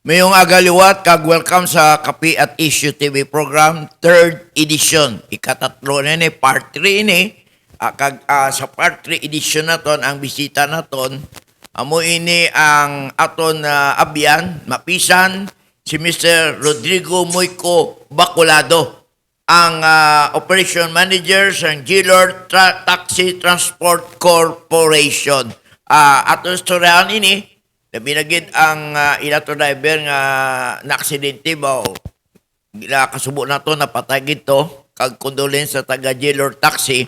Mayong agaliwat, kag-welcome sa Kapi at Issue TV program, 3rd edition. Ikatatlo na ni, part 3 ni. Sa part 3 edition na ton, ang bisita na ton, amo ini ang aton abyan, mapisan, si Mr. Rodrigo Moico Bacolado, ang Operation Manager sa Gilor Taxi Transport Corporation. Aton storyahan ini, binagid ang ilato driver nga na-aksidente ba o kasubo na to, napatay gito, kag condolence sa taga Gilor Taxi,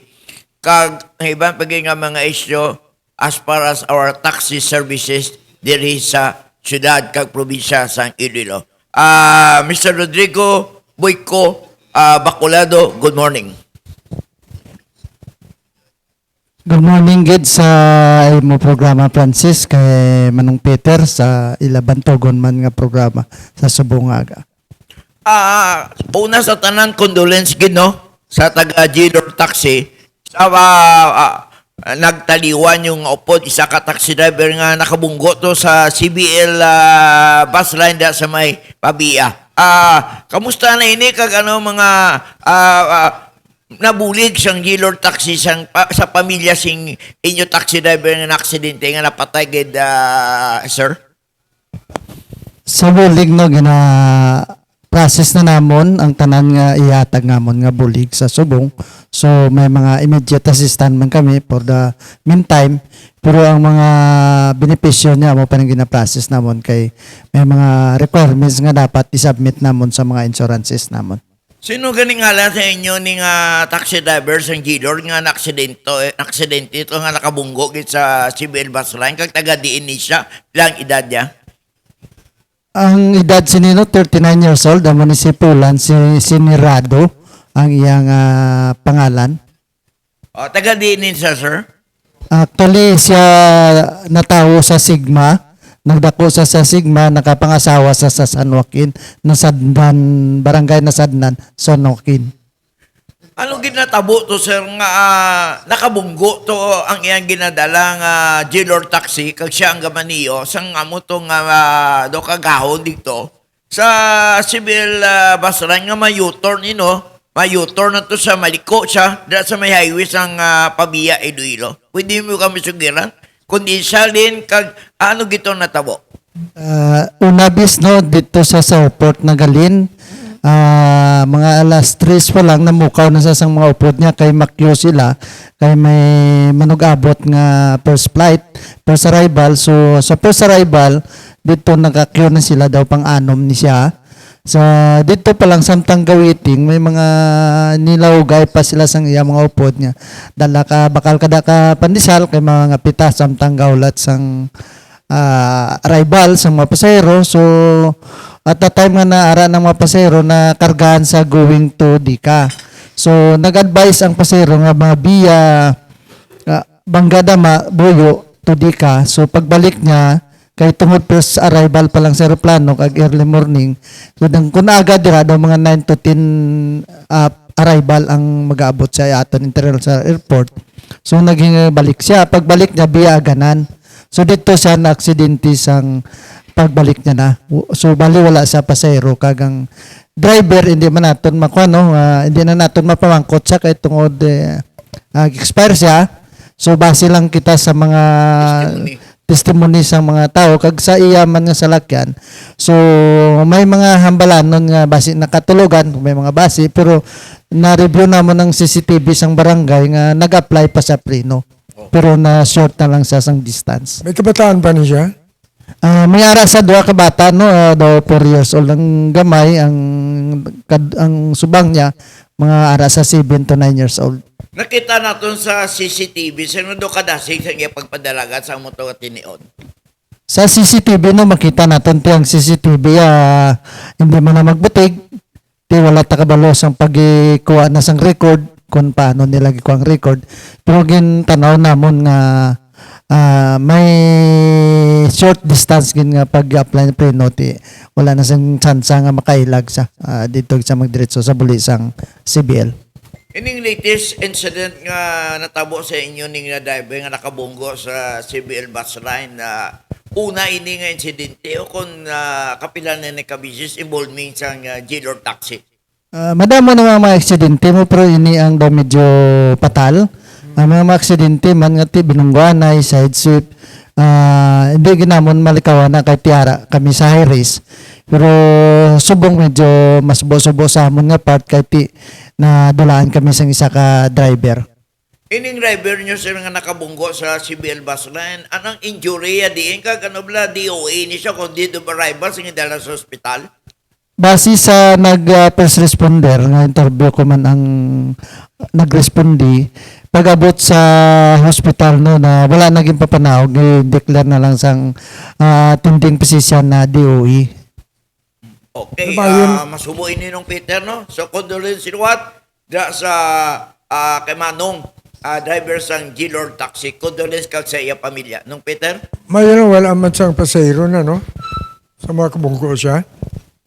kag ibang pagi nga mga isyo as far as our taxi services diri sa syudad kag probinsya sa Iloilo. Mr. Rodrigo Boyco Bacolado, good morning. Good morning, Gid, sa imo programa, Francis, kay Manong Peter sa ilabantogon man nga programa sa Subungaga. Una sa tanan, condolence gid no sa taga Gilor Taxi sa nagtaliwan yung upod isa ka taxi driver nga nakabunggo to sa CBL bus line da sa may Pabia. Kamusta na ini kag ano mga nabulig siyang Gilor Taxi sa pamilya sing inyo taxi driver nga na-aksidente nga napatay gid sir? Sa bulig no, process na namon ang tanan nga ihatag namon nga bulig sa Subong. So may mga immediate assistant man kami for the meantime, pero ang mga benepisyo niya mo pa nang gina-process namon kay may mga requirements nga dapat i-submit namon sa mga insurances namon. Sino ganing ngalan sa inyo ning taxi driver sa Gilor nga aksidente ito nga nakabunggo gid sa CBL bus line kag taga diin ni siya, ilang edad niya? Ang edad sinino 39 years old, ang munisipulan si Nirado ang iyang pangalan. Taga diin ni siya, sir? Actually siya natawo sa Sigma. Nagdako sa Sigma, nakapangasawa sa San Joaquin, Nasadnan, Barangay Nasadnan, San Joaquin. Ano ginatabo to, sir, nga nakabunggo to ang iyang ginadalang Gilor Taxi, kag siya ang gamaniyo, sang amo to nga do kagahon dito, sa civil bus line nga may U-turn, may U-turn na to sa Maliko siya, dahil sa may highway sang Pabia, Iloilo. Pwede mo kami sugiran? Kundi siya din, kag ano gito natabo? Una bis no, dito sa airport na galin, mga alas 3 pa lang namukaw na sa sang mga upod niya kay makyo sila, kay may manugabot nga first flight, first arrival. So sa first arrival, dito nagakyo na sila daw pang-anom ni siya. So dito pa lang samtang gawiting may mga nilawgay pa sila sang iya mga upod niya. Dala ka bakal kada ka pandisal kay mga pitas samtang gawlat sang arrival sa mga pasahero. So at the time nga naara ng mga pasahero na kargahan sa going to Dika. So nag-advise ang pasahero nga mga biya Bangadama, Boyo to Dika. So pagbalik niya kay tungod first arrival pa lang sa aeroplano kag early morning, so kung agad dira daw mga 9 to 10 arrival ang mag-aabot sa aton international airport. So naging balik siya, pagbalik niya biyaganan. So dito siya na aksidente sang pagbalik niya na. So bali wala sa pasahero kag ang driver hindi man naton makuano, hindi na naton mapamangkot siya kay tungod expire siya. So base lang kita sa mga testimony sa mga tao kag sa iyaman nga salakyan. So may mga hambalanon nga basi nakatulugan, may mga basi, pero na-review namon ng CCTV sang barangay nga nag-apply pa sa preno. Pero na short na lang sa sang distance. May kabataan pa niya siya? May ara sa duha ka bata no, daw 4 years old ang gamay, ang subang niya mga ara sa 7 to 9 years old. Nakita natin sa CCTV, sino do kadasig sa iya pagpadalagan sa moto at tiniod? Sa CCTV no, makita natin tiyang CCTV, hindi man na magbutig, di wala takabalo sang pagikuha na sang record, kung paano nila gikuha ang record. Pero tanaw namon nga may short distance gin nga pag-apply ng preno, wala na sang chance nga makailag sa dito sa magdiretso sa buli sang CBL. Ining latest incident nga natabo sa inyo ning driver nga nakabunggo sa CBL bus line, una ini nga insidente o kung kapilan na nagka-business involving sa jail or taxi. Madamo na mga aksidente mo pero ini ang daw medyo patal. Ang mga aksidente man nga ti binungguanay, side sweep, hindi ginamon malikawan na kay tiara kami sa high risk. Pero subong medyo mas subo sa amon nga part kay ti na dulaan kami sa isa ka driver. Ining driver nyo sir nga nakabunggo sa CBL bus line, anong injury ya diin ka, ano bala DOA ni siya kung dito ba arrival sa dala sa ospital? Base sa first responder nga interview ko man ang nagrespondi, pag-abot sa hospital no na wala naging papanawag, i-declare na lang sang tinding physician na DOE. Okay, Diba yun? masubo ini nung Peter no? So condolence what sa kay Manong driver sang G-Lord Taxi, condolence ka sa iya pamilya. Nung Peter? Mayroon wala man siyang pasahero na, no? Sa mga kabungko siya.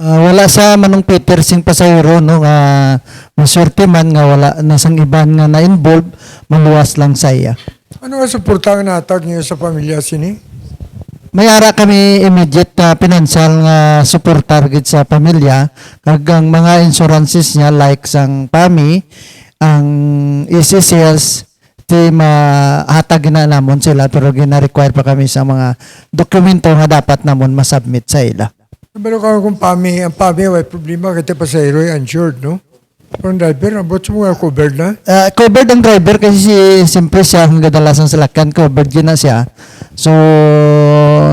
Wala sa Manong Peter sing pasahero no nga maswerte man nga wala na sang iban nga na-involve, maluwas lang sa iya. Ano ang suporta nga natag niyo sa pamilya sini? May ara kami immediate na financial nga support target sa pamilya kag ang mga insurances niya like sang PAMI, ang easy sales ti mahatag na namon sila pero gina-require pa kami sa mga dokumento nga dapat namon masubmit sa ila. Pero kung ang PAMI, may problema kita pasahero ay insured, no? Pero ang driver, ang bot mo nga covered na. Covered ang driver kasi siyempre siya ang kadalasan sa lakyan, covered yun na siya. So,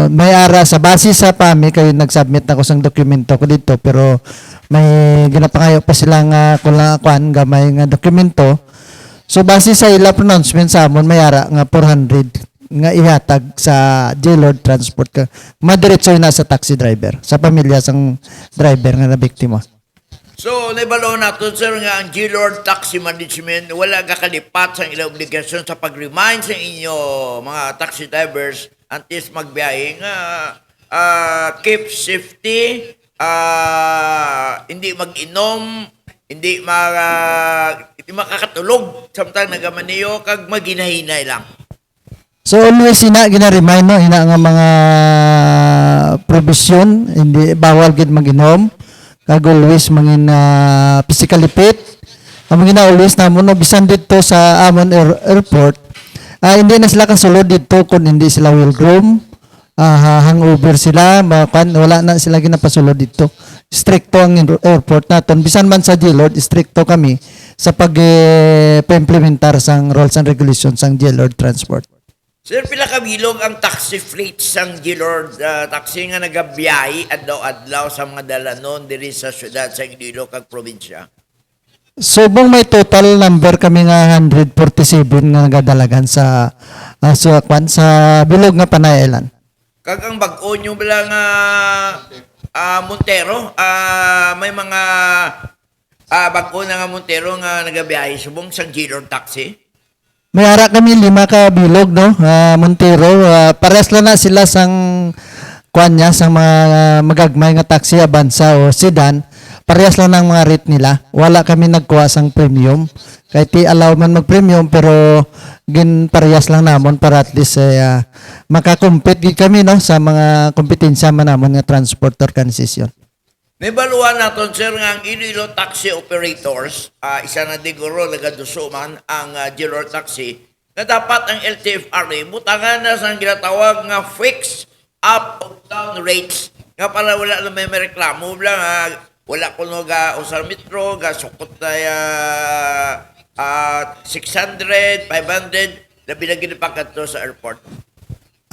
may ara sa base sa PAMI, kayo nag-submit na ko sang dokumento ko dito, pero may ginapangayo pa silang kuan gamay nga dokumento. So, base sa ila pronouncement sa amon, may ara nga 400 nga ihatag sa J-Lord Transport ka. Madiretso na sa taxi driver, sa pamilya sang driver nga na biktima. So, naibalo natin, sir, nga ang G-Lord Taxi Management, wala ka kalipat sa ilang obligasyon sa pag-remind sa inyo, mga taxi drivers, antes magbiyahe nga, keep safety, hindi mag-inom, hindi makakatulog, samtang nagaman niyo, kag maginahinay lang. So always gina-remind no ina nga mga provision hindi bawal gid mag-inom kag always mangin physically fit ang mga always namo no bisan dito sa amon airport hindi na sila kasulod dito kung hindi sila well groom hangover sila wala na sila ginapasulod dito stricto ang airport naton bisan man sa J-Lord stricto kami sa pag-implementar sang rules and regulations sang J-Lord Transport. Sir, pila kabilog ang taxi fleet sang G-Lord Taxi nga nagabiyahe adlaw-adlaw sa mga dalanon diri sa syudad sa Iloilo kag probinsya? Subong may total number kami nga 147 nga nagadalagan sa bilog nga Panay-Island. Kag ang bag-o nyo bala nga Montero, may mga bag-o na nga Montero nga nagabiyahe subong sang G-Lord Taxi? May ara kami 5 ka bilog no, Montero, pares lang na sila sang kuanya sang mga magagmay nga taxi Avanza o sedan, parehas lang ng mga rate nila. Wala kami nagkuha sang premium. Kahit allow man mag-premium pero parehas lang namon para at least makakompete kami no sa mga kompetensya man namon nga transport organization. Naibaluan natin, sir, nga ang Iloilo Taxi Operators, isa na diguro nagaduso man ang G-Lord Taxi, na dapat ang LTFRA butangan na sa ginatawag nga fixed up or down rates. Nga para wala lang may reklamo lang, wala ko no ga usar metro, ga sukot na 600, 500, na binaginipakat to sa airport.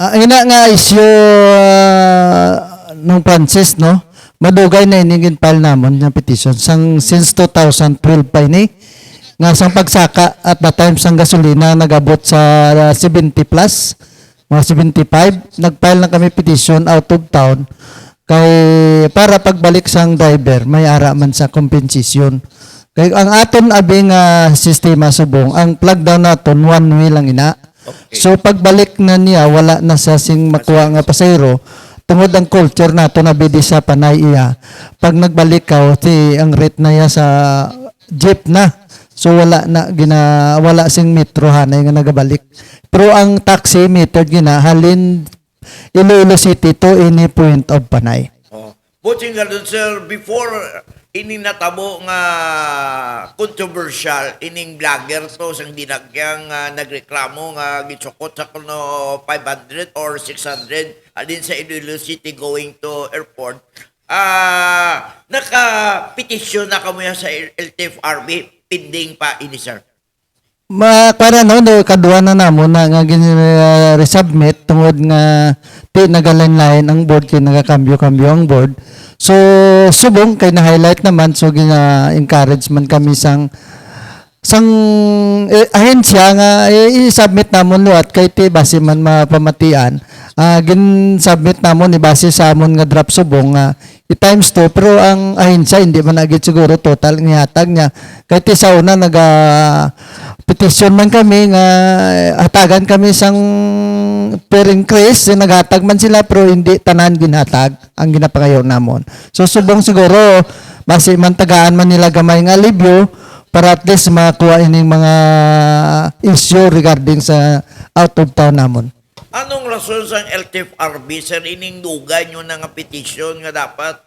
Ina nga issue nung Francis no, madugay na iningin file namon ng petition since 2012 pa ini nga sang pagsaka at that time sang gasolina nagabot sa 70 plus mga 75 nagfile na kami petition out of town kay para pagbalik sang driver may ara man sa compensation kay ang aton abing sistema subong ang plug down naton one way lang ina. Okay. So pagbalik na niya wala na sa sing makuha nga pasahero tungod ang culture nato na bidi sa Panay iya. Pag nagbalik ka ang rate na ya sa jeep na. So wala sing metro hanay nga nagabalik. Pero ang taxi metered gina halin Iloilo City to any point of Panay. Oh. Buting nga doon, sir, before ining natabo nga controversial, ining vlogger to sang dinagyang nagreklamo nga gitsukot sa kuno 500 or 600 alin sa Iloilo City going to airport. Naka-petition na kamo sa LTFRB, pending pa ini, sir. Para no kadua na namo na nga resubmit tungod nga ti nagalanlain ang board kay nagakambyo-kambyo ang board. So subong kay na highlight naman so gina-encourage man kami sang ahensya nga i-submit namon luat kay ti base man mapamatian. Gin-submit namon ni base sa amon nga draft subong nga i-times 2 pero ang ahensya hindi man agad siguro total nga hatag niya kay ti sa una petition man kami nga hatagan kami sang per increase naghatag man sila pero hindi tanan ginhatag ang ginapangayo namon. So subong siguro base man tagaan man nila gamay nga alibyo para at least makuha ining mga issue regarding sa out of town namon. Anong rason sa LTFRB, sir, ining dugay nyo na nga petition nga dapat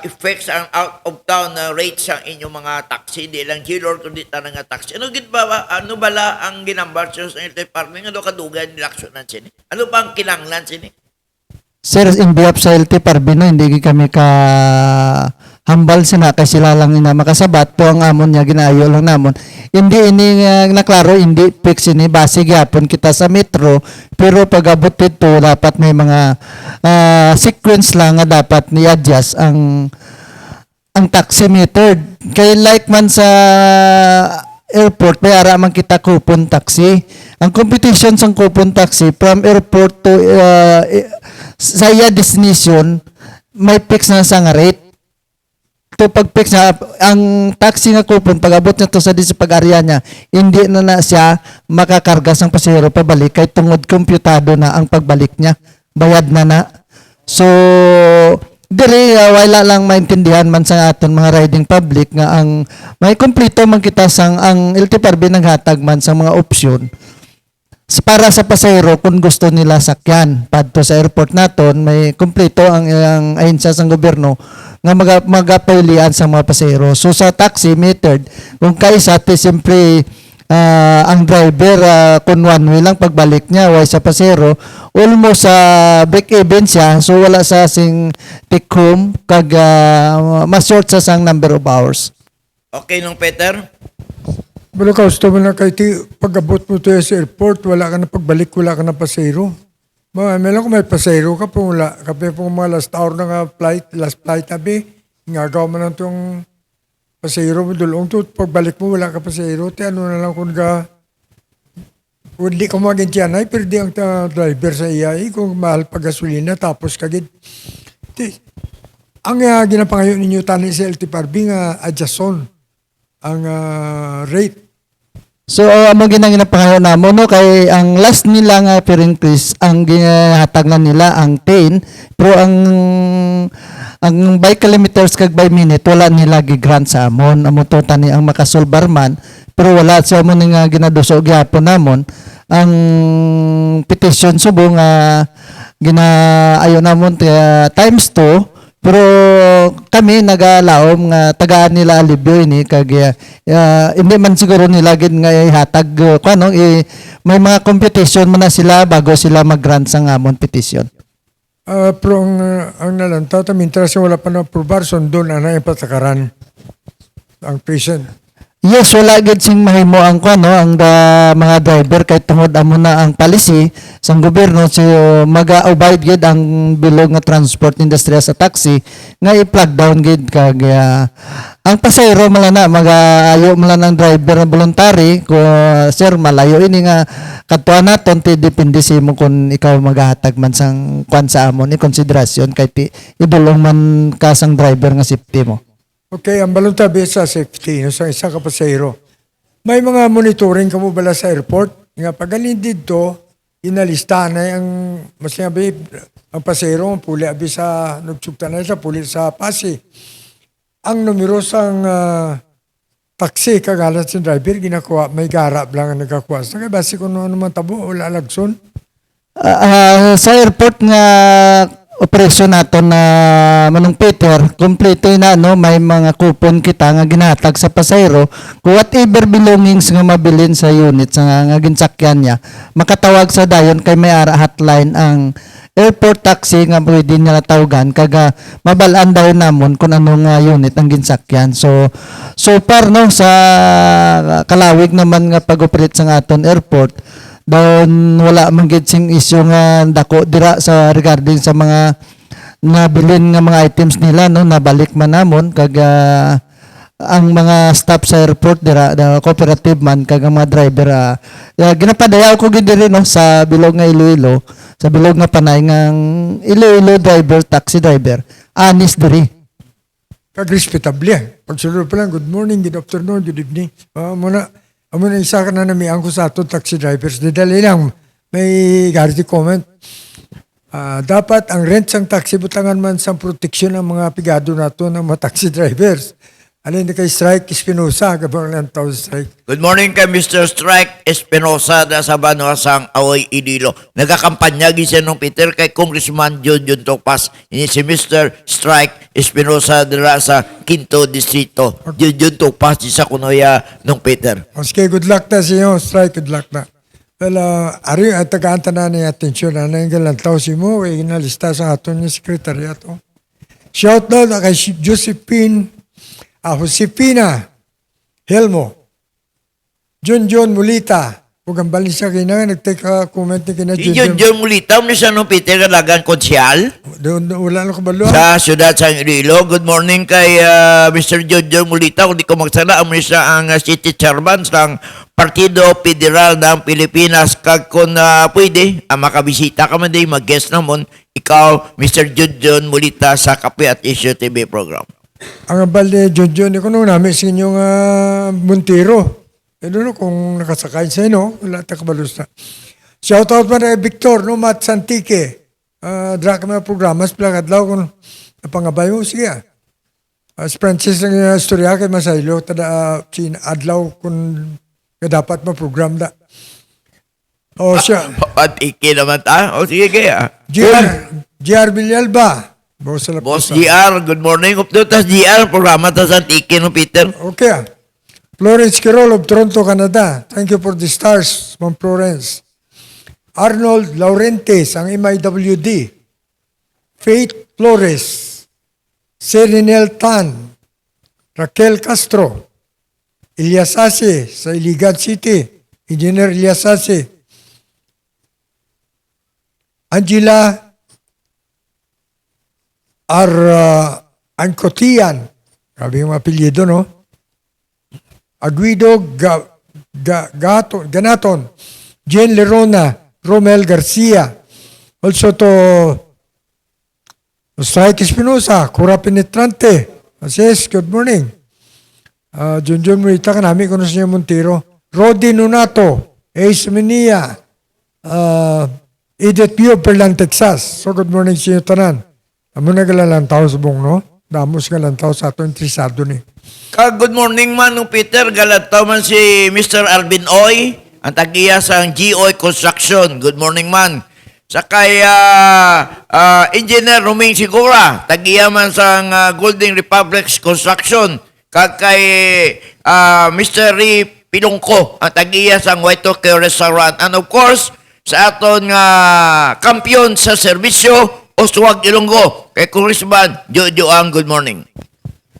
effects ang out of town na rates ang inyong mga taxi, di lang hilor kundi tanang nga taxi. Ano bala ang ginambar sa LTFRB nga do kadugay nilaksyonan sini? Ano pa ang kinanglan sini? Sir, in behalf sa LTFRB no, hindi kami ka hambal sina kasi sila lang ina makasabat po ang amon niya ginaayo lang namon. Hindi ini naklaro hindi fix ini base gyapon kita sa metro pero pag abot dito dapat may mga sequence lang nga dapat ni adjust ang taxi meter. Kay like man sa airport may ara man kita coupon taxi. Ang competition sa coupon taxi from airport to sa iya destination may fix na sa nga rate. To pag-fix na ang taxi nga coupon pag-abot na to sa pag-area niya hindi na siya makakarga sang pasahero pabalik kay tungod kompyutado na ang pagbalik niya bayad na so diri wala lang maintindihan man sa aton mga riding public nga ang may kompleto man kita sang ang LTFRB naghatag man sa mga opsyon para sa pasahero kung gusto nila sakyan padto sa airport naton may kompleto ang ahensya sang gobyerno nga magapilian sa mga pasahero. So sa taxi metered kung kaisa ti siyempre ang driver kung one way lang pagbalik niya way sa pasahero almost sa break even siya so wala sa sing take home kag mas short sa sang number of hours. Okay nung Peter? Wala ka, gusto mo na kay pag-abot mo to sa airport, wala ka na pagbalik, wala ka na pasahero. May lang kung may pasahero ka po, wala. Kapag po mga last hour na nga last flight tabi, ngagaw mo na itong pasahero mo dulong to, pagbalik mo, wala ka pasahero, ano na lang kung hindi ka mag-intiyanay, pero di ang driver sa IAI kung mahal pa gasolina, tapos kagid. Ang ginapangayon ninyo tani sa LTFRB nga adjuston ang rate. So amo ginapangayong namo no kay ang last nila nga per increase ang gihatag na nila ang 10 pero ang by kilometers kag by minute wala nila gi-grant sa amon amo to tani ang makasolbar man pero wala sa amon nga ginaduso gyapon namon ang petition subong ginaayo namon times 2 pero kami nagalaom nga tagaan nila alibyo ini kag hindi man siguro nila gid nga ihatag kuno may mga competition man na sila bago sila mag-grant sa amon petition. Pero ang nalanta mintas wala pa na aprobar doon ana yung patakaran ang prison. Yes, wala gid sing mahimo ang ang mga driver kay tungod amo na ang policy sang gobyerno so mag-abide gid ang bilog nga transport industry sa taxi nga i-plug down gid kag ang pasahero malana mag-ayo man ang driver na voluntary ko sir malayo ini nga kadtuan naton ti depende sa imo kung ikaw maghatag man sang sa amon ni konsiderasyon kay ti idulong man ka sang driver nga safety mo. Okay, ang balontabi sa safety no, sa isa ka pasahero. May mga monitoring ka mo bala sa airport? Nga pagaling dito, inalista na ang masinabi, ang pasahero, ang puli abi sa nagsugta na sa puli sa Pasi. Ang numero sang taxi, kagalat sa driver, ginakuha, may garap lang ang nagkakuha. Sa kaya basi kung ano man tabo, wala lagson. Sa airport nga operasyon nato na Manong Peter, kompleto na may mga coupon kita nga ginatag sa pasahero kung whatever belongings nga mabilin sa unit nga ginsakyan niya, makatawag sa dayon kay may ara hotline ang airport taxi nga pwede nila tawagan kaga mabalaan daw namon kung anong unit ang ginsakyan. So far sa kalawig naman nga pag-operate sa aton airport, doon wala man gid sing issue nga dako dira sa regarding sa mga nabilin nga mga items nila nabalik man namon kag ang mga staff sa airport dira the cooperative man kag ang mga driver ginapadayaw ko gid diri sa bilog nga Iloilo, sa bilog nga Panay ngang Iloilo driver, taxi driver anis diri Kag respetable. Pagsulod pa lang, good morning, good afternoon, good evening. Muna isa ka na namiang ko sa ato taxi drivers. Dali lang, may gardi comment. Dapat ang rent sang taxi butangan man sa proteksyon ng mga pigado nato ng mga taxi drivers. Alin na kay Strike Espinosa, gabang lang tao Strike. Good morning kay Mr. Strike Espinosa da sa Banuasang Aoy, Iloilo. Nagakampanya gisa nung Peter kay Congressman John Topas. Ini si Mr. Strike Espinosa dira sa Quinto Distrito. John Topas sa Kunoya nung Peter. Okay, good luck na sa iyo, Strike, good luck na. Well, ari at tagaanta na ni atensyon na yung galang tao si mo, kay inalista sa aton yung sekretariat. Shout out na kay Josefina Helmo, John Mulita, huwag ang balin siya kina, nag-take comment ni kina John Mulita, mo siya nung Peter Galagan Konsyal Doon, wala na ko balo. sa siyudad sa Iloilo. Good morning kay Mr. John Mulita. Kung di ko magsala, amo siya ang city chairman ng Partido Federal ng Pilipinas. Kag kung pwede, makabisita ka man din, mag-guest namon, ikaw, Mr. John Mulita sa Kape at Issue TV program. Ang abal ni John, ko nung namin sa inyong Montero. Doon kung nakasakay sa inyo, wala ta kabalus na. Shout out man kay Victor, Matt Santique. Dra ka mga programas, plakadlaw kung napangabay mo, sige. Si Francis ang istorya kay Masaylo, tada adlaw kung dapat ma-program da. O siya. Patiki naman ta. O sige kaya. GR Villalba. Boss GR, good morning. Updo tas GR, programa tas Antiki no Peter. Okay. Florence Quirol of Toronto, Canada. Thank you for the stars, Ma'am Florence. Arnold Laurentes, ang MIWD. Faith Flores. Serinel Tan. Raquel Castro. Ilyasase sa Iligan City. Engineer Ilyasase. Angela Ancotian. Grabe yung apelyido, no? Aguido Ganaton. Jen Lerona. Romel Garcia. Also to Strike Espinosa. Cura Penetrante. Ases, good morning. John Murita ka namin kung siya Montero. Rodi Nunato. Ace Menia. Edith Pio, Perlan, Texas. So good morning sa inyo tanan. Amo na galalang tao sa buong, no? Damos galang tao sa ato interesado ni. Good morning man no Peter. Galataw man si Mr. Alvin Oy. Ang tagiya sa GOy Construction. Good morning man. Sa kay Engineer Roming Sigura. Tagiya man sa Golden Republic Construction. Kag kay Mr. Pilongko. Ang tagiya sa White Oak Restaurant. And of course, sa aton kampiyon sa serbisyo, Oswag Ilonggo, kay Congressman Jojo Ang, good morning.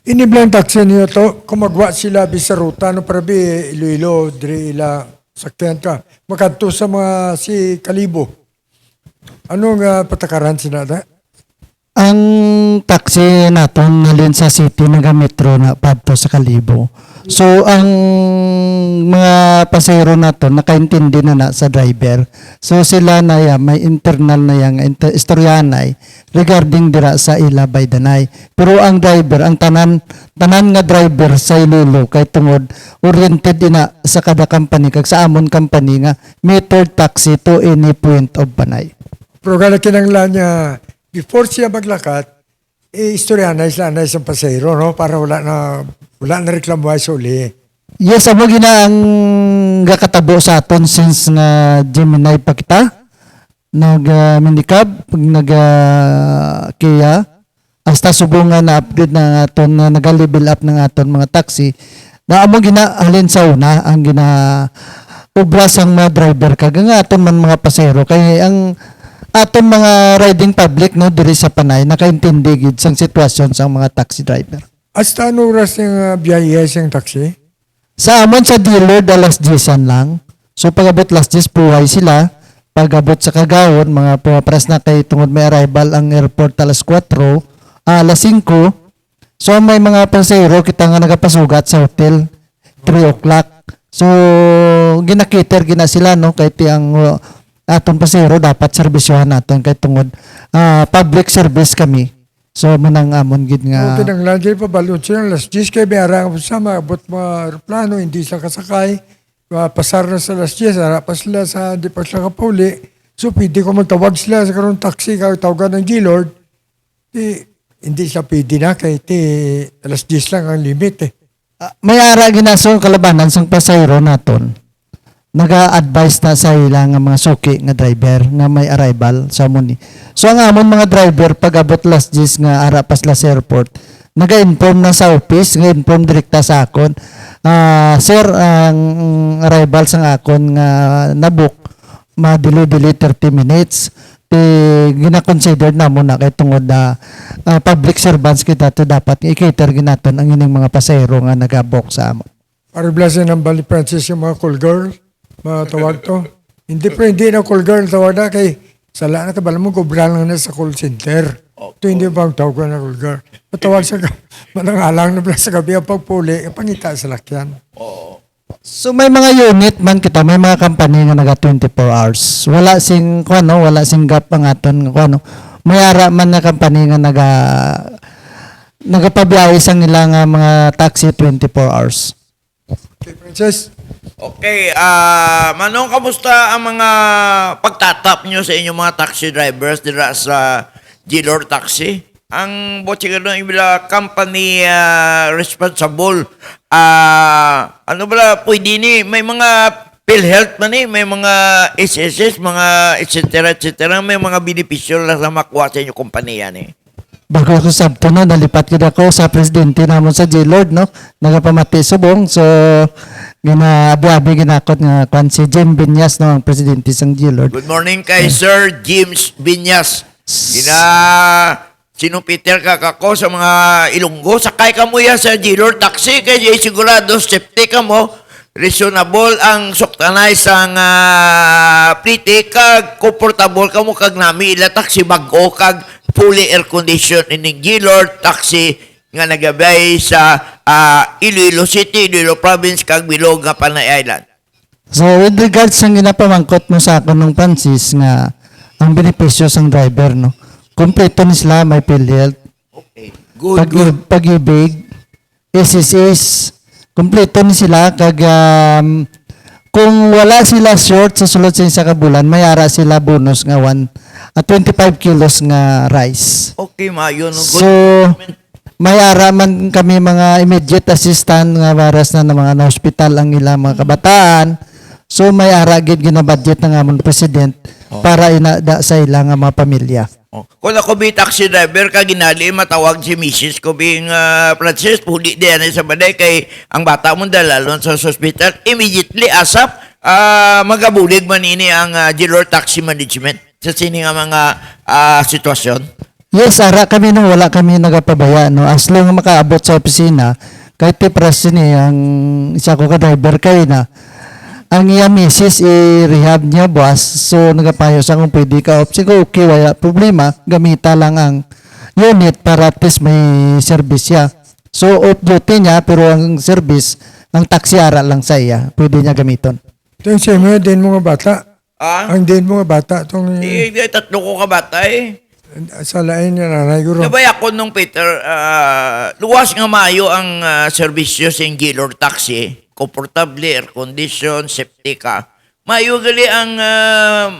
Iniblang taxi niyo to, kumagwa sila sa ruta, no para Iloilo, diri ila sakyan ka. Makanto sa mga si Kalibo. Anong patakaran sinada? ang taxi naton nalin sa city nagametro na padto sa Kalibo. So ang mga pasahero naton nakaintindi na sa driver. So sila na may internal na yang istoryanay regarding dira sa ila by danay. Pero ang driver, ang tanan nga driver sa Iloilo kay tungod oriented ina sa kada company kag sa amon company nga metered taxi to any point of Panay. Pero kala kinanglan niya, before siya maglakad, istoryanay sila na isang pasahero, no? Para wala na reklamo ay suli. Yes, amo gina ang gakatabo sa aton since nga Gemini pa kita minikab, pag kaya, hasta subungan na upgrade na aton na naga-level up ng aton mga taxi na amo ginahalin sa una ang obra sang mga driver kag nga aton man mga pasahero kay ang aton mga riding public no diri sa Panay nakaintindi gid sang sitwasyon sang mga taxi driver. Hasta ano oras yung biyahe yung taxi? Sa amon sa dealer alas 10 lang. So pag-abot alas 10 buhay sila. Pag-abot sa Kagawon mga pumaparas na kay tungod may arrival ang airport alas 4, alas 5. So may mga pasahero kita nga nagapasugat sa hotel 3 o'clock. So ginakiter gina sila no kay ti ang aton pasahero dapat serbisyohan naton kay tungod public service kami. So manang amon gid nga Okay, nang lagi pa balot siya, alas 10 kayo bayarang sa abot mga aeroplano, hindi sila kasakay, pasar na sa alas 10, harap pa sila sa, di pa sila kapauli. So, pwede ko magtawag sila sa karong taxi, tawagan ng G-Lord, hindi siya pwede na, kaya alas 10 lang ang limit eh. may ara ginaso kalabanan sang pasahero naton. Naga-advise na sa ila nga mga suki nga driver nga may arrival sa muni. So ang amon mga driver pag abot alas 10 nga ara pas la sa airport, naga-inform na sa office, nga-inform direkta sa akon. Sir, ang arrival sang akon nga nabook madili-dili 30 minutes. Gina-consider na mo na kay tungod na public servants kita to dapat i-cater ginaton ang ining mga pasahero nga nagabok sa amon. Pariblasin ng Bali Francis yung mga call girl, mga tawag to. Hindi na call girl tawag na kay sala na tabala mo kubra lang na sa call center. Ito hindi pa ang tawag na call girl. Matawag sa manangalang na sa gabi ang pagpuli, ang pangita sa lakyan. So may mga unit man kita, may mga company nga naga 24 hours. Wala sing wala sing gap ang aton May ara man na company nga nagapabiyahe sang nila nga mga taxi 24 hours. Okay, Princess? Okay, Manong, kamusta ang mga pagtatap nyo sa inyong mga taxi drivers dira sa G-Lord Taxi? Ang botsing ng ibila company responsible, ano ba, pwede ni, may mga PhilHealth man may mga SSS, mga etc. May mga benepisyo lang sa makuha sa inyong kumpanya ni. Bago ako sabto no, nalipat gid ako sa presidente namon sa G-Lord no, nagapamati subong. So ginabi ginakot nga kwan si Jim Binyas no, ang presidente sang G-Lord. Good morning kay Sir James Binyas. Sinupiter ka kako sa mga Ilonggo. Sakay ka mo ya sa G-Lord Taxi kay sigurado safety ka mo. Reasonable ang suktanay sang plite kag comfortable ka mo kag nami ila taxi bago kag fully air condition ining G-Lord Taxi nga nagabay sa Iloilo City, Iloilo Province kag Bilog nga Panay Island. So with regards sa ginapamangkot mo sa akon ng Francis nga ang benepisyo sang driver no. Kompleto ni sila may PhilHealth. Okay. Good. Pag-ibig, SSS, kompleto ni sila kag kung wala sila short sa sulod sa isa ka bulan, may ara sila bonus nga 25 kilos nga rice. Okay, mayo no. So may ara man kami mga immediate assistant nga waras na ng mga hospital ang ilang mga kabataan. So may ara gid ginabudget ng amon president para inada sa ilang mga pamilya. Kung ako bi taxi driver ka ginali matawag si Mrs. ko bing Francis puli diyan sa baday kay ang bata mo dalalon sa hospital immediately asap magabulig man ini ang G-Lord Taxi Management sa sini nga mga sitwasyon. Yes, ara kami no, wala kami nagapabaya no. As long makaabot sa opisina, kahit tipras ni ang isa ko ka driver kay na ang iya misis i-rehab niya boss. So nagapayo sa kung pwede ka off. Sige, okay, wala problema. Gamita lang ang unit para at least may service siya. So off duty niya pero ang service, ang taxi ara lang sa iya. Pwede niya gamiton. Ito yung same din mga bata. Ang din mga bata. Itong, Tatlo ko ka bata sa lain niya nanay guro. Nabay ako nung Peter, luwas nga mayo ang serbisyo sa G-Lord Taxi. Comfortable, air condition, safety ka. Mayo gali ang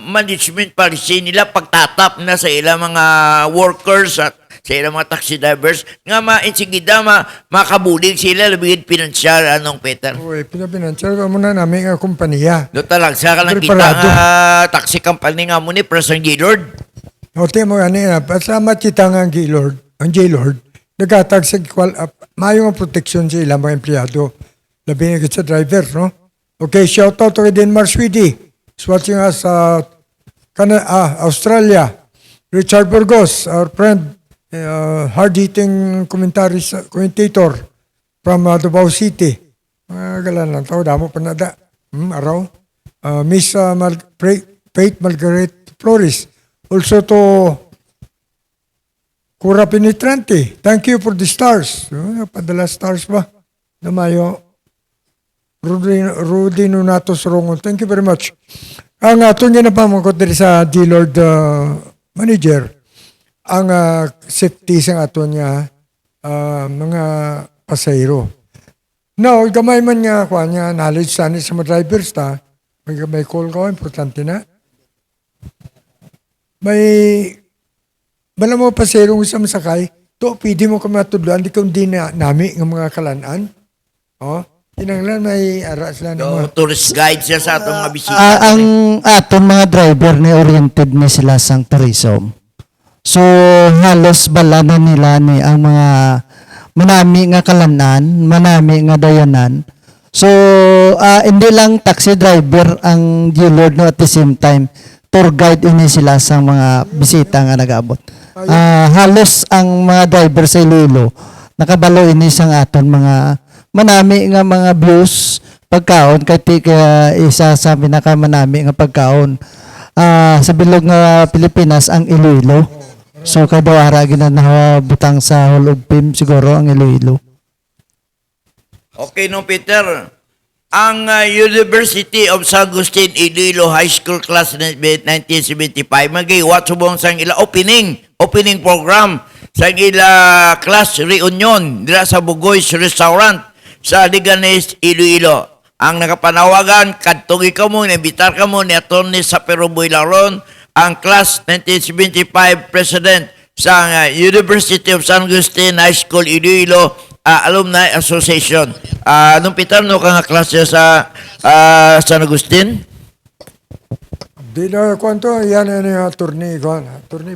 management policy nila pagtatap na sa ilang mga workers at sa ilang mga taxi drivers nga mainsigida makabulig sila labing pinansyal anong Peter. Uy, pinapinansya ka muna namin ang kumpanya. Do talag sa ka lang kita Preparado. nga taxi company nga mo ni President Gaylord. O, tiyan mo nga pasama kita nga ang Gaylord, nagkatag sa mayong ang proteksyon sa ilang mga empleyado. Labi na sa driver, no? Okay, shout out to Denmark Swede. He's watching us Australia. Richard Burgos, our friend, hard-hitting commentator from Davao City. Mga galan lang tao, damo pa nada. Araw. Miss Faith Margaret Flores. Also to Cura Penetrante. Thank you for the stars. Padala stars ba? Namayo. Rudy Nunatos Rongon. Thank you very much. Ang ato nga na pa mga diri sa D-Lord manager, ang safety sa ato niya mga pasahero. Now, gamay man nga kuha niya knowledge sa mga drivers ta, may call ko, importante na. May bala mo pasahero sa masakay, to pwede mo ka matudloan, di kundi na nami ng mga kalanaan. Oh, kinanglan may ara sila ng mga Tourist guide siya sa atong mga bisita. Ang aton mga driver ni oriented ni sila sang tourism. So halos bala na nila ni ang mga manami nga kalanan, manami nga dayanan. So hindi lang taxi driver ang Gaylord no, at the same time tour guide ini sila sa mga bisita nga nag-abot. Halos ang mga driver sa Iloilo nakabalo ini sang aton mga manami nga mga views pagkaon kay isa sa pinakamanami nga pagkaon sa bilog nga Pilipinas ang Iloilo. So kada ara ginabutang sa Hall of Fame siguro ang Iloilo. Okay no Peter. Ang University of San Agustin Iloilo High School Class 1975 magiwat subong sang ila opening program sa ila class reunion dira sa Bugoy's Restaurant sa Liganes, Iloilo. Ang nakapanawagan, kadtong ikaw mo, nabitar ka mo ni Atty. Sapero Boylaron, ang Class 1975 President sa University of San Agustin High School, Iloilo Alumni Association. Anong Peter, no ka nga klase sa San Agustin? di na kwanto, yan yung attorney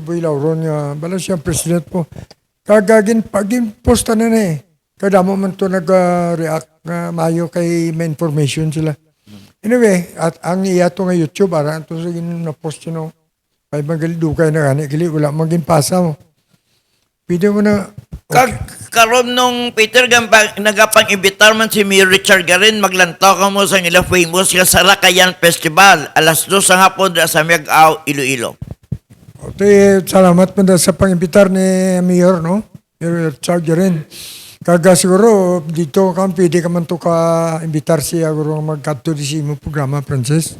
Boylaron, bala siyang president po. Kagagin, pagin posta na kada mo man to nag-react nga mayo kay may information sila. Anyway, at ang iya to nga YouTube, ara to sa na-post yun, ay magalidukay na gani, gali, wala maging pasa mo. Pwede mo na, Karon nung Peter, nagapang-imbitar man si Mayor Richard Garin, maglantaw ka mo sa nila famous nga Sarakayan Festival, alas 2 sa hapon sa Miagao, Iloilo. okay, salamat mo sa pang-imbitar ni Mayor, no? Mayor Richard rin. Kaga siguro, dito ka, pwede ka man to ka-imbitar siya, siguro magkato di siya mo programa, Francis.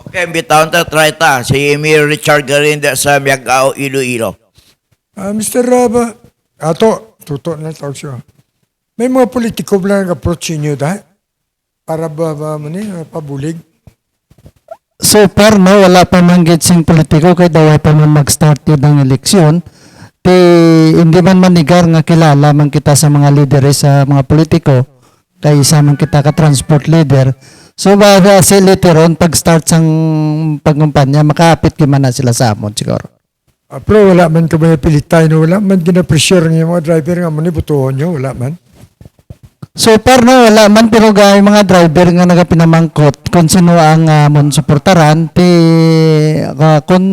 Okay, imbitahan ta, try ta, si Mayor Richard Garin sa Miagao, Iloilo. Mr. Tuto na tawag siya. May mga politiko ba nag-approach niyo dahil? Para ba pabulig? So far no, wala pa man sing politiko kay daw pa man mag-start yun ng eleksyon. Hindi man manigar nga kilala man kita sa mga leaders sa mga politiko kay isa man kita ka transport leader. So baka si later on pag-start sang pagkumpanya makapit man na sila sa amon siguro. Pero wala man ka ba pilitay no? Wala man gina-pressure ng mga driver nga mo ni butuhon nyo? Wala man? So far no, wala man pero gay mga driver nga nagapinamangkot kung sino ang amon suportaran kung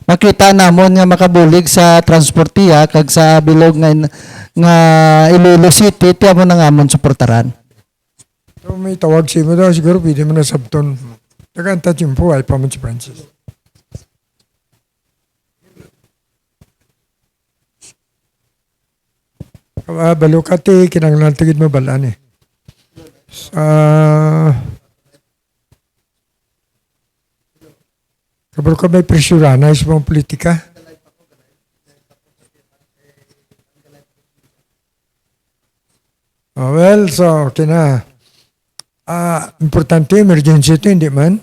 makita namon nga makabulig sa transportiya kag sa bilog nga Iloilo City tiya mo nang amon suportaran. So may tawag siya mo daw siguro pwede mo na sabton. Naganta chimpo ay pa man si Francis. Balukati, kinanglan tigid mo balaan Kabalo ka may presyurana sa mga politika? Well, so, okay na. Importante, emergency ito, hindi man.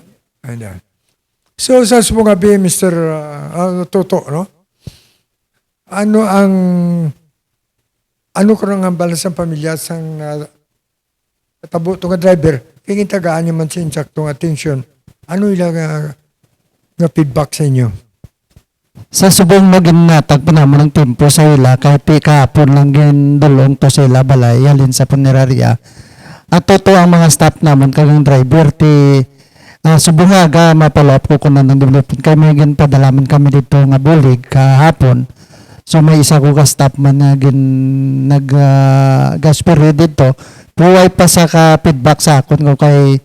So, sa sumungabi, Mr. Toto, no? ano ang ano ko nga balas ang pamilya sang katabo to nga driver kaya tagaan niyo man sa insaktong attention ano ilang nga feedback sa inyo? Sa subong maging natag pa naman ng tempo sa ila kahit kahapon lang gindulong to sa ila balay halin sa punerarya. At totoo ang mga staff naman kagang driver ti subong aga mapalop ko kunan ng development kay may ginpadalaman kami dito nga bulig kahapon. So may isa ko ka staff man na nag gasperi dito. Buhay pa sa ka feedback sa akon ko kay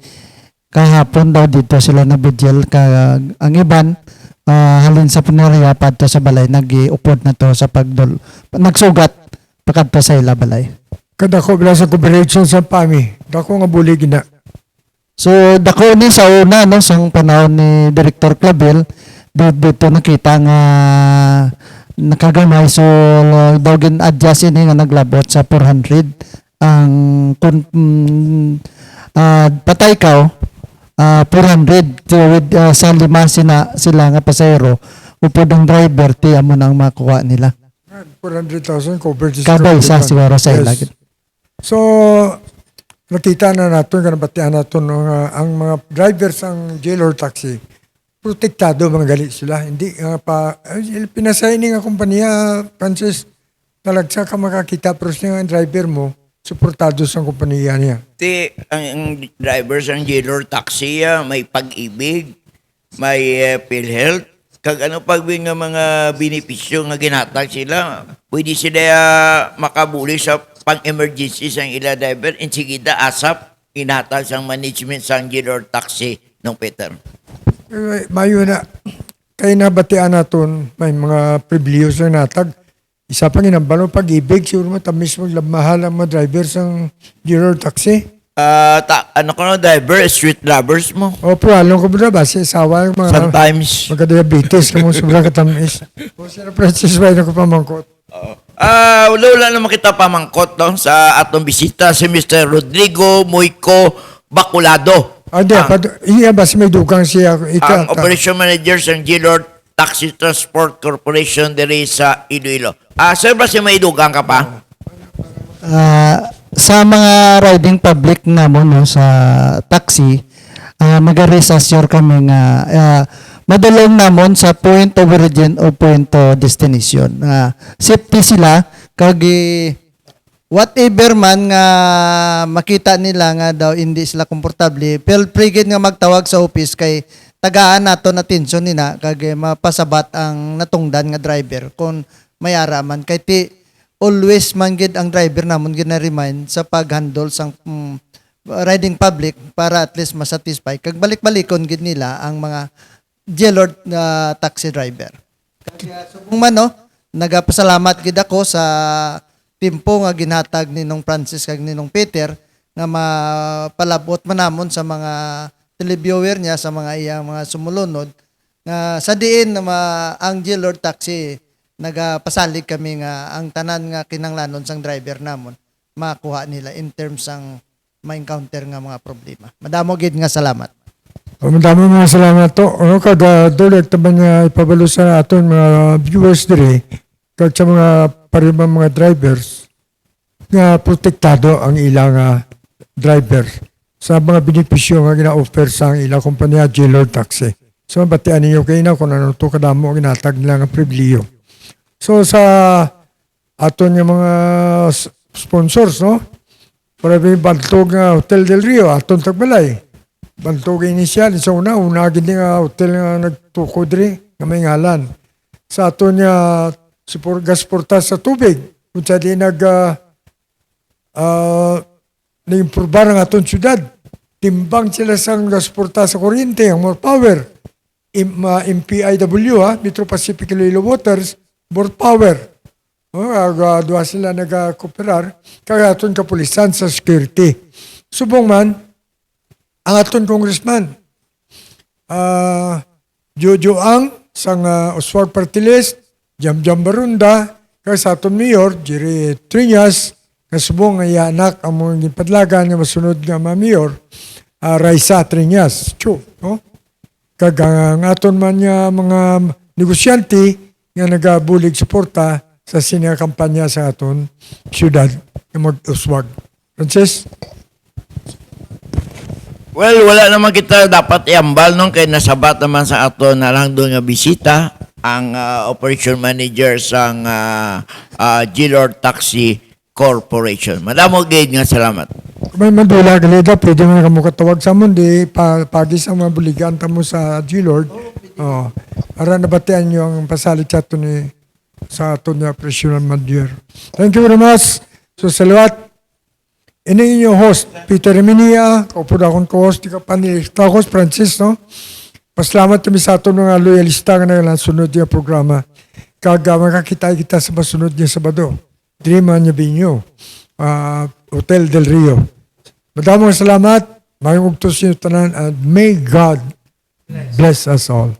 kahapon daw dito sila na vigil ka ang iban halin sa punarya padto sa balay nagiupod na to sa nagsugat pakadto sa ila balay. Kada ko bila sa cooperation sa PAMI, dako nga bulig na. So dako ni sa una no sang panahon ni Director Clavel dito nakita nga nakagamay so daw gin adjust ini nga naglabot sa 400 ang patay ka 400 with sa lima sila nga pasahero upod ang driver ti amo nang makuha nila 400,000 covered kada isa siguro sa ila. So nakita na natin kanabatian natin ang mga drivers ang jail or taxi protektado mga gali sila hindi pinasigning nga kumpanya Francis talagsa ka makakita pero siya ang driver mo suportado sa kumpanya niya. Ang drivers ang jailor taxi, may pag-ibig, may PhilHealth, kag ano pagwing nga mga benepisyo nga ginatag sila, pwede sila makabuli sa pang-emergency sang ila driver, insigida asap, inatag sang management sang jailor taxi ng Peter. Mayo na, kaya nabatian natin, may mga privileges na natag. Isa pang inambalo pag-ibig, siguro mo tamis maglabmahal ang mga drivers ng jailor taxi. Ano ko no, driver, street lovers mo? Opo, alam ko ba base sawa mga Sometimes. magka-diabetes kung sobrang katamis. O sila Francis ba na ko pamangkot? Wala naman kita pamangkot no, sa atong bisita si Mr. Rodrigo Moico Baculado. Iya ba si may dugang siya? Ang operation manager sa Jailor Taxi Transport Corporation diri sa Iloilo. Sir, ba si may dugang ka pa? Sa mga riding public namon no sa taxi magaresassure kami nga madulong namon sa point of origin o point of destination. Safety sila kag whatever man nga makita nila nga daw hindi sila komportable, feel free gid nga magtawag sa office kay tagaan nato na atensyon nina kag mapasabat ang natungdan nga driver kung may araman kay ti always man gid ang driver namon gina-remind sa paghandle sang riding public para at least masatisfy kag balik-balikon gid nila ang mga jailor taxi driver. Kaya subong man no, nagapasalamat gid ako sa timpo nga ginhatag ninong Francis kag ninong Peter nga mapalabot man namon sa mga televiewer niya sa mga iyang mga sumulunod nga sa diin na ang jailor taxi nagapasalig kami nga ang tanan nga kinanglanon sang driver namon makuha nila in terms sang ma-encounter nga mga problema. Madamo gid nga salamat. Madami mga salamat to. Ano kada direct taban nga ipabalo sa aton mga viewers diri kag sa mga paribang mga drivers nga protektado ang ilang driver sa mga benepisyo nga gina-offer sa ilang kumpanya jailor taxi. So batian ninyo kayo na kung ano to kadamo ang ginatag nila nga pribilehyo. So sa aton nga mga sponsors no. Para may Bantog nga Hotel del Rio aton tagbalay. Bantog inisyal sa una gid nga hotel nga nagtuko diri nga may ngalan. Sa aton nga gasporta sa tubig kung sa di na-improbar ang aton syudad. Timbang sila sang gasporta sa kuryente, ang more power. MPIW, Metro Pacific Iloilo Waters, more power. Doon sila nag-cooperar. Kaya aton kapulisan sa security. Subong man, ang aton congressman, Jojo Ang, sang Oswald Party List, Jam Barunda, kaya sa aton mayor, Jerry Triñas, kasubong nga anak ang mga ginpadlagan nga masunod nga mayor, Raisa Triñas. No? Kag ang aton man nga mga negosyante nga nagabulig suporta, sa sinakampanya sa aton siyudad na mag-uswag. Francis? Well, wala naman kita dapat iambal nung kay nasabat naman sa ato na lang doon nga bisita ang operation manager sang Gilord Taxi Corporation. Madamo gid nga salamat. Kung may mandula, galida, pwede mo na kamo katawag sa amon, di pagi sa mga buligan tamo sa G-Lord. Oh, para nabatian nyo ang pasalit sa ato ni sa ato ni operation manager. Thank you very much. So, salawat. Ini inyong host, Peter Eminia, kaupo na akong co-host, di ka panilista host, Francis, no? Pasalamat kami sa ato ng loyalista nga na sunod niya programa. Makakita kita sa masunod niya Sabado. Dreaman niya Binyo, Hotel del Rio. Madamang salamat, mayong ugtos niyo tanan, and may God bless us all.